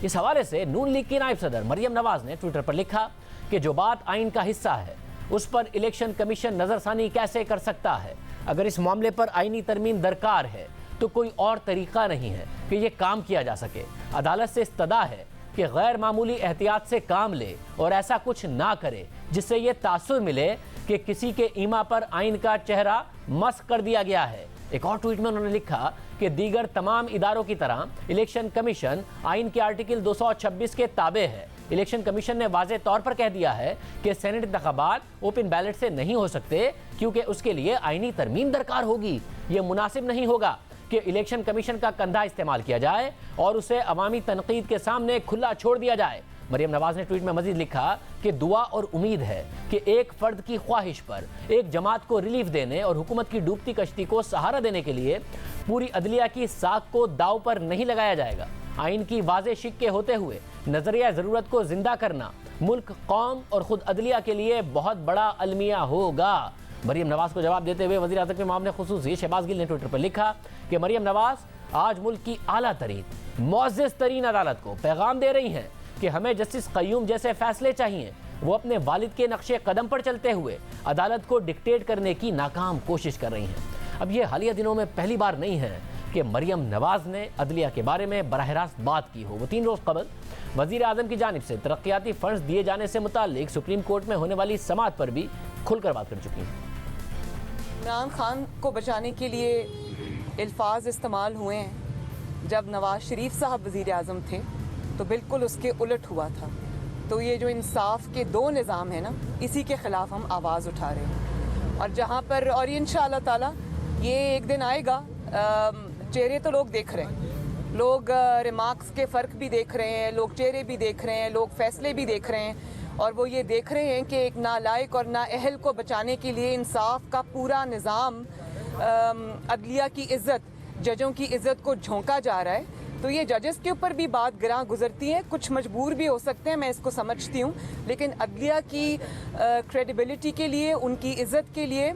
इस हवाले से नून लीग की नायब सदर मरियम नवाज ने ट्विटर पर लिखा कि जो बात आइन का हिस्सा है उस पर इलेक्शन कमीशन नजरसानी कैसे कर सकता है। अगर इस मामले पर आईनी तरमीम दरकार है तो कोई और तरीका नहीं है कि ये काम किया जा सके। अदालत से इस्तदा है कि गैर मामूली एहतियात से काम ले और ऐसा कुछ ना करे जिससे ये तासुर मिले कि किसी के ईमा पर आइन का चेहरा मस्क कर दिया गया है। एक और ट्वीट में उन्होंने लिखा कि दीगर तमाम इदारों की तरह इलेक्शन कमीशन आइन के आर्टिकल 226 के ताबे है। इलेक्शन कमीशन ने वाज़े तौर पर कह दिया है कि सेनेट इंतखाबात ओपन बैलेट से नहीं हो सकते क्योंकि उसके लिए आइनी तरमीम दरकार होगी। ये मुनासिब नहीं होगा कि इलेक्शन कमीशन का कंधा इस्तेमाल किया जाए और उसे अवामी तनकीद के सामने खुला छोड़ दिया जाए। मरियम नवाज ने ट्वीट में मजीद लिखा कि दुआ और उम्मीद है कि एक फर्द की ख्वाहिश पर एक जमात को रिलीफ देने और हुकूमत की डूबती कश्ती को सहारा देने के लिए पूरी अदलिया की साख को दाव पर नहीं लगाया जाएगा। आइन की वाज़े शिक्के होते हुए नजरिया ज़रूरत को जिंदा करना मुल्क, कौम और खुद अदलिया के लिए बहुत बड़ा अलमिया होगा। मरियम नवाज को जवाब देते हुए वज़ीर आज़म इमाम खुसूसी शहबाज गिल ने ट्विटर पर लिखा कि मरियम नवाज आज मुल्क की आला तरीन, मुअज़्ज़ज़ तरीन अदालत को पैगाम दे रही हैं कि हमें जस्टिस क़य्यूम जैसे फैसले चाहिए। वो अपने वालिद के नक्शे कदम पर चलते हुए अदालत को डिक्टेट करने की नाकाम कोशिश कर रही हैं। अब ये हालिया दिनों में पहली बार नहीं है कि मरियम नवाज ने अदलिया के बारे में बराह रास्त बात की हो। वो 3 रोज़ कबल वज़ीर आज़म की जानिब से तरक्याती फंड्स दिए जाने से मुताल्लिक सुप्रीम कोर्ट में होने वाली समाअत पर भी खुलकर बात कर चुकी हैं। इमरान खान को बचाने के लिए अल्फाज इस्तेमाल हुए हैं। जब नवाज शरीफ साहब वज़ीर आज़म थे तो बिल्कुल उसके उलट हुआ था। तो ये जो इंसाफ के 2 निज़ाम है ना, इसी के ख़िलाफ़ हम आवाज़ उठा रहे हैं। और जहाँ पर और इंशाअल्लाह ताला ये एक दिन आएगा, चेहरे तो लोग देख रहे हैं, लोग रिमार्क्स के फ़र्क भी देख रहे हैं, लोग चेहरे भी देख रहे हैं, लोग फैसले भी देख रहे हैं। और वो ये देख रहे हैं कि एक नालायक और नाअहल को बचाने के लिए इंसाफ का पूरा निज़ाम, अदलिया की इज़्ज़त, जजों की इज़्ज़त को झोंका जा रहा है। तो ये जजेस के ऊपर भी बात गिरां गुजरती है, कुछ मजबूर भी हो सकते हैं, मैं इसको समझती हूँ, लेकिन अदलिया की क्रेडिबिलिटी के लिए, उनकी इज़्ज़त के लिए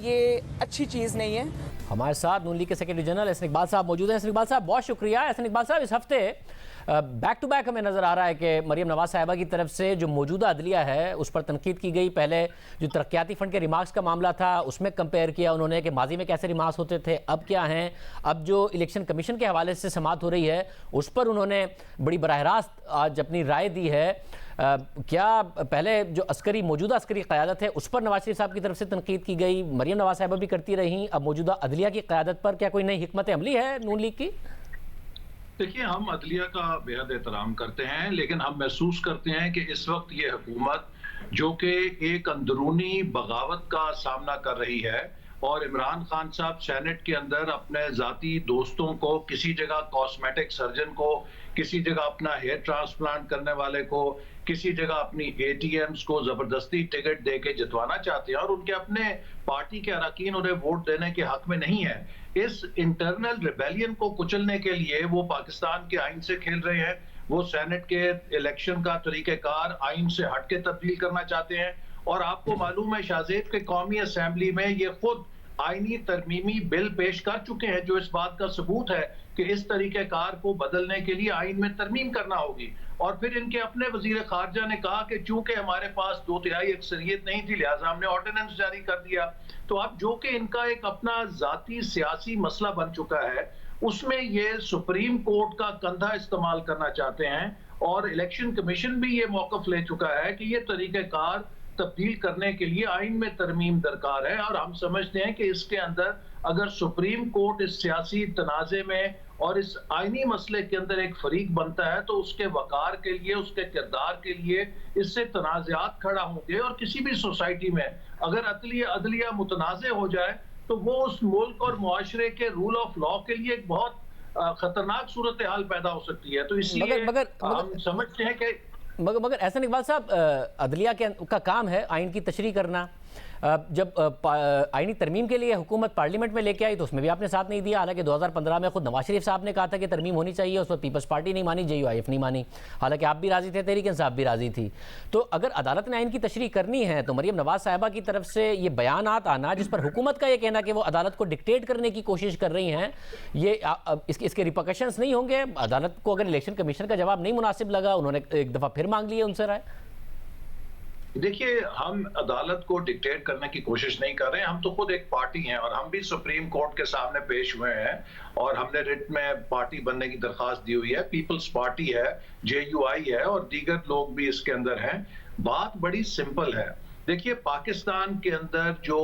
ये अच्छी चीज़ नहीं है। हमारे साथ नून लीग के सेक्रेटरी जनरल एहसन इकबाल साहब मौजूद हैं। एहसन इकबाल साहब, बहुत शुक्रिया। एहसन इकबाल साहब, इस हफ्ते बैक टू बैक हमें नज़र आ रहा है कि मरियम नवाज साहिबा की तरफ से जो मौजूदा अदलिया है उस पर तनकीद की गई। पहले जो तरक्याती फ़ंड के रिमार्क्स का मामला था उसमें कंपेयर किया उन्होंने कि माजी में कैसे रिमार्क्स होते थे, अब क्या हैं। अब जो इलेक्शन कमीशन के हवाले से समाअत हो रही है उस पर उन्होंने बड़ी बराह रास्त आज अपनी राय दी है। क्या पहले जो मौजूदा अस्करी क़यादत है उस पर नवाज शरीफ साहब की तरफ से तनकीद की गई, मरियम नवाज साहिबा भी करती रहीं, अब मौजूदा अदलिया की क़यादत पर क्या कोई नई हिकमत अमली है नून लीग की? देखिए, हम अदलिया का बेहद एहतराम करते हैं, लेकिन हम महसूस करते हैं कि इस वक्त ये हुकूमत जो कि एक अंदरूनी बगावत का सामना कर रही है और इमरान खान साहब सेनेट के अंदर अपने ज़ाती दोस्तों को, किसी जगह कॉस्मेटिक सर्जन को, किसी जगह अपना हेयर ट्रांसप्लांट करने वाले को, किसी जगह अपनी ATMs को ज़बरदस्ती टिकट दे के जितवाना चाहते हैं और उनके अपने पार्टी के अरकान उन्हें वोट देने के हक में नहीं है। इस इंटरनल रिबेलियन को कुचलने के लिए वो पाकिस्तान के आइन से खेल रहे हैं। वो सेनेट के इलेक्शन का तरीक़ेकार आइन से हट के तब्दील करना चाहते हैं। और आपको मालूम है शाहजेब के कौमी असम्बली में ये खुद आईनी तरमीमी बिल पेश कर चुके हैं, जो इस बात का सबूत है कि इस तरीक़ेकार को बदलने के लिए आइन में तरमीम करना होगी। और फिर इनके अपने वजीर खारजा ने कहा कि चूंकि हमारे पास 2/3 अक्सरियत नहीं थी लिहाजा हमने ऑर्डिनेंस जारी कर दिया। तो अब जो कि इनका एक अपना जाती सियासी मसला बन चुका है, उसमें ये सुप्रीम कोर्ट का कंधा इस्तेमाल करना चाहते हैं। और इलेक्शन कमीशन भी ये मौक़िफ़ ले चुका है कि ये तरीक़ेकार तब्दील करने के लिए आइन में तरमीम दरकार है। और हम समझते हैं कि इसके अंदर अगर सुप्रीम कोर्ट इस सियासी तनाज़े में और इस आइनी मसले के अंदर एक फरीक बनता है तो उसके वकार के लिए, उसके किरदार के लिए इससे तनाज़ात खड़ा होंगे। और किसी भी सोसाइटी में अगर अदलिया मुतनाज़ हो जाए तो वो उस मुल्क और मुआशरे के रूल ऑफ लॉ के लिए एक बहुत खतरनाक सूरत हाल पैदा हो सकती है। तो इसलिए हम समझते हैं कि मगर एहसन इकबाल साहब, अदलिया का काम है आइन की तशरीह करना, जब आईनी तरमीम के लिए हुकूमत पार्लियामेंट में लेके आई तो उसमें भी आपने साथ नहीं दिया। हालांकि 2015 में खुद नवाज शरीफ साहब ने कहा था कि तरमीम होनी चाहिए, उस पर पीपल्स पार्टी नहीं मानी, JUIF नहीं मानी। हालांकि आप भी राजी थे, तहरीक इंसाफ भी राजी थी। तो अगर अदालत ने आइन की तशरीह करनी है तो मरियम नवाज साहिबा की तरफ से ये बयानात आना जिस पर हुकूमत का ये कहना कि वो अदालत को डिक्टेट करने की कोशिश कर रही हैं, ये इसके रिपरकशंस नहीं होंगे? अदालत को अगर इलेक्शन कमीशन का जवाब नहीं मुनासिब लगा, उन्होंने एक दफ़ा फिर मांग ली है उनसे राय। देखिए, हम अदालत को डिक्टेट करने की कोशिश नहीं कर रहे हैं। हम तो खुद एक पार्टी हैं और हम भी सुप्रीम कोर्ट के सामने पेश हुए हैं और हमने रिट में पार्टी बनने की दरखास्त दी हुई है। पीपल्स पार्टी है, JUI है और दीगर लोग भी इसके अंदर हैं। बात बड़ी सिंपल है। देखिए, पाकिस्तान के अंदर जो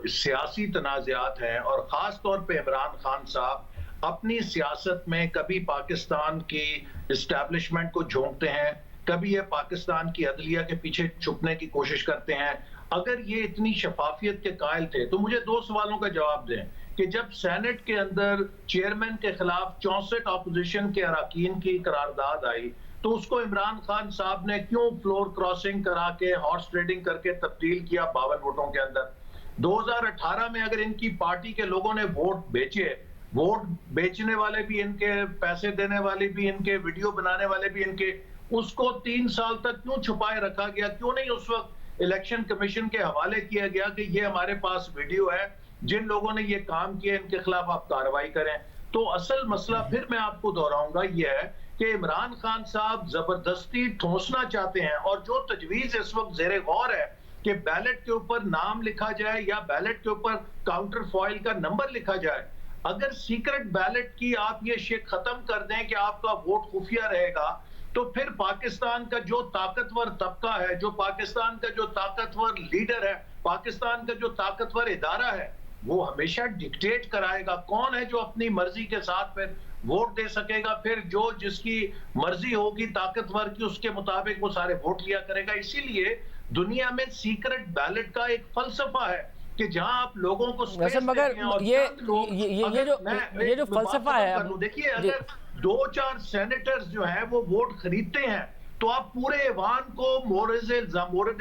सियासी तनाज़ात हैं और ख़ास तौर पे इमरान खान साहब अपनी सियासत में कभी पाकिस्तान की इस्टेब्लिशमेंट को झोंकते हैं, कभी ये पाकिस्तान की अदलिया के पीछे छुपने की कोशिश करते हैं। अगर ये इतनी शफाफियत के कायल थे तो मुझे 2 सवालों का जवाब दें कि जब सेनेट के अंदर चेयरमैन के खिलाफ 64 ऑपोजिशन के अरकान की करारदाद आई तो उसको इमरान खान साहब ने क्यों फ्लोर क्रॉसिंग करा के हॉर्स ट्रेडिंग करके तब्दील किया 52 वोटों के अंदर। 2018 में अगर इनकी पार्टी के लोगों ने वोट बेचे, वोट बेचने वाले भी इनके, पैसे देने वाले भी इनके, वीडियो बनाने वाले भी इनके, उसको 3 साल तक क्यों छुपाए रखा गया? क्यों नहीं उस वक्त इलेक्शन कमीशन के हवाले किया गया कि ये हमारे पास वीडियो है, जिन लोगों ने ये काम किया इनके खिलाफ आप कार्रवाई करें? तो असल मसला फिर मैं आपको दोहराऊंगा ये है कि इमरान खान साहब जबरदस्ती ठोंसना चाहते हैं और जो तजवीज इस वक्त जेरे गौर है कि बैलेट के ऊपर नाम लिखा जाए या बैलेट के ऊपर काउंटर फॉइल का नंबर लिखा जाए। अगर सीक्रेट बैलेट की आप ये शेक खत्म कर दें कि आपका वोट खुफिया रहेगा तो फिर पाकिस्तान का जो ताकतवर तबका है, जो पाकिस्तान का जो ताकतवर लीडर है, पाकिस्तान का जो ताकतवर इदारा है, वो हमेशा डिक्टेट कराएगा। कौन है जो अपनी मर्जी के साथ फिर वोट दे सकेगा? फिर जो जिसकी मर्जी होगी ताकतवर की, उसके मुताबिक वो सारे वोट लिया करेगा। इसीलिए दुनिया में सीक्रेट बैलेट का एक फलसफा है कि जहां आप लोगों को मगर ये जो फलसफा है, देखिए, अगर 2-4 सेनेटर्स जो हैं वो वोट खरीदते हैं तो आप पूरे ऐवान को मोरद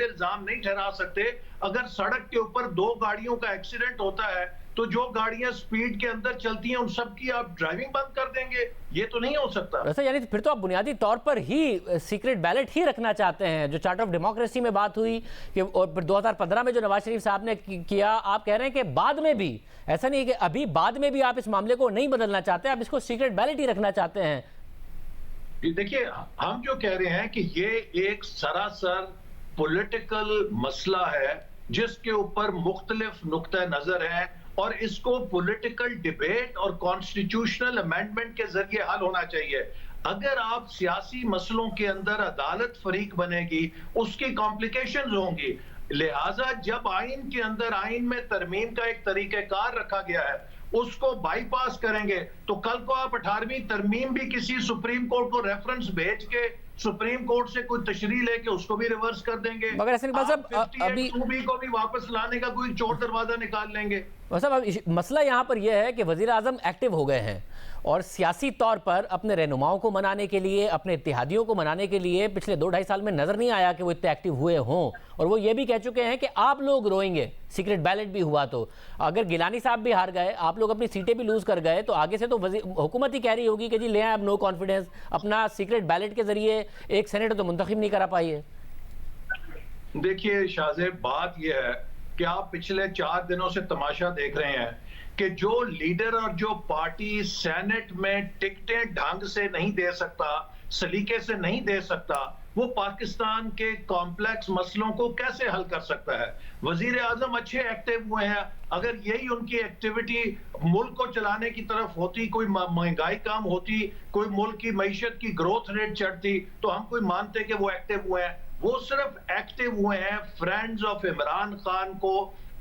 इल्जाम नहीं ठहरा सकते। अगर सड़क के ऊपर 2 गाड़ियों का एक्सीडेंट होता है तो जो गाड़ियां स्पीड के अंदर चलती हैं उन सब की आप ड्राइविंग बंद कर देंगे? ये तो नहीं हो सकता। वैसे यानी फिर तो आप बुनियादी तौर पर ही सीक्रेट बैलेट ही रखना चाहते हैं। जो चार्टर ऑफ डेमोक्रेसी में बात हुई कि और फिर 2015 में जो नवाज शरीफ साहब ने किया, आप कह रहे हैं कि बाद में भी, ऐसा नहीं कि अभी बाद में भी आप इस मामले को नहीं बदलना चाहते, आप इसको सीक्रेट बैलेट ही रखना चाहते हैं। देखिए, हम जो कह रहे हैं कि ये एक सरासर पॉलिटिकल मसला है जिसके ऊपर मुख्तलिफ नुक्ता नजर है और इसको पॉलिटिकल डिबेट और कॉन्स्टिट्यूशनल अमेंडमेंट के जरिए हल होना चाहिए। अगर आप सियासी मसलों के अंदर अदालत फरीक बनेगी, उसकी कॉम्प्लिकेशंस होंगी। लिहाजा जब आइन के अंदर आइन में तरमीम का एक तरीक़ेकार रखा गया है उसको बाईपास करेंगे तो कल को आप 18वीं तरमीम भी किसी सुप्रीम कोर्ट को रेफरेंस भेज के सुप्रीम कोर्ट से कोई तशरीह लेके उसको भी रिवर्स कर देंगे। मगर ऐसे अभी को भी वापस लाने का कोई चोर दरवाजा निकाल लेंगे। मसला यहाँ पर यह है कि वज़ीर आज़म एक्टिव हो गए हैं और सियासी तौर पर अपने रहनुमाओं को मनाने के लिए, अपने इत्तेहादियों को मनाने के लिए पिछले 2-2.5 साल में नजर नहीं आया कि वो इतने एक्टिव हुए हों। और वो ये भी कह चुके हैं कि आप लोग रोएंगे सीक्रेट बैलेट भी हुआ तो। अगर गिलानी साहब भी हार गए, आप लोग अपनी सीटें भी लूज कर गए, तो आगे से तो हुकूमत ही कह रही होगी कि जी ले आए अब नो कॉन्फिडेंस, अपना सीक्रेट बैलेट के जरिए एक सेनेटर तो मुंतखब नहीं करा पाई है। देखिए शाहजेब, बात यह है कि आप पिछले 4 दिनों से तमाशा देख रहे हैं कि जो लीडर और जो पार्टी सेनेट में टिकटें ढंग से नहीं दे सकता, सलीके से नहीं दे सकता, वो पाकिस्तान के कॉम्प्लेक्स मसलों को कैसे हल कर सकता है? वजीर आजम अच्छे एक्टिव हुए हैं। अगर यही उनकी एक्टिविटी मुल्क को चलाने की तरफ होती, कोई महंगाई कम होती, कोई मुल्क की मईशत की ग्रोथ रेट चढ़ती, तो हम कोई मानते कि वो एक्टिव हुए हैं। वो सिर्फ एक्टिव हुए हैं फ्रेंड्स ऑफ इमरान खान को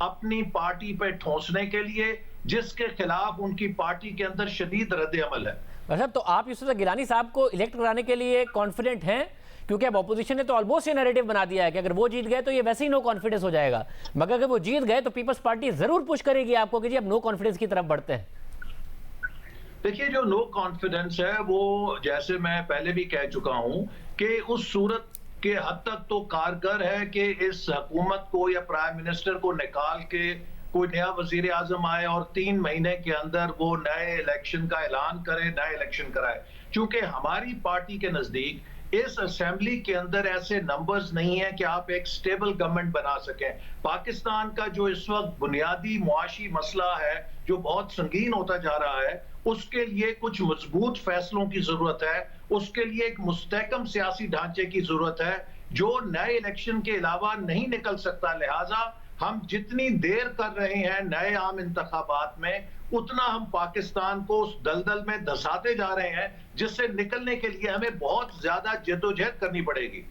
अपनी पार्टी पे ठोंसने के लिए, जिसके खिलाफ उनकी पार्टी के अंदर शदीद रद्द अमल है। अच्छा, तो आप यूसुफ गिलानी साहब को इलेक्ट कराने के लिए कॉन्फिडेंट हैं? क्योंकि अब ऑपोजिशन ने तो ऑलमोस्ट ये नैरेटिव बना दिया है कि अगर वो जीत गए तो ये वैसे ही नो कॉन्फिडेंस हो जाएगा, मगर अगर वो जीत गए तो पीपल्स पार्टी जरूर पुश करेगी आपको कि जी अब नो कॉन्फिडेंस की तरफ बढ़ते हैं। देखिए, जो नो कॉन्फिडेंस है वो, जैसे मैं पहले भी कह चुका हूं, कि उस सूरत के हद तक तो कारगर है कि इस हुकूमत को या प्राइम मिनिस्टर को निकाल के कोई नया वजीर आजम आए और 3 महीने के अंदर वो नए इलेक्शन का ऐलान करे, नए इलेक्शन कराए। चूंकि हमारी पार्टी के नजदीक इस असेंबली के अंदर ऐसे नंबर्स नहीं है कि आप एक स्टेबल गवर्नमेंट बना सकें। पाकिस्तान का जो इस वक्त बुनियादी मुआशी मसला है जो बहुत संगीन होता जा रहा है, उसके लिए कुछ मजबूत फैसलों की जरूरत है, उसके लिए एक मुस्तहकम सियासी ढांचे की जरूरत है जो नए इलेक्शन के अलावा नहीं निकल सकता। लिहाजा हम जितनी देर कर रहे हैं नए आम इंतखाबात में, उतना हम पाकिस्तान को उस दलदल में धंसाते जा रहे हैं जिससे निकलने के लिए हमें बहुत ज्यादा जद्दोजहद करनी पड़ेगी।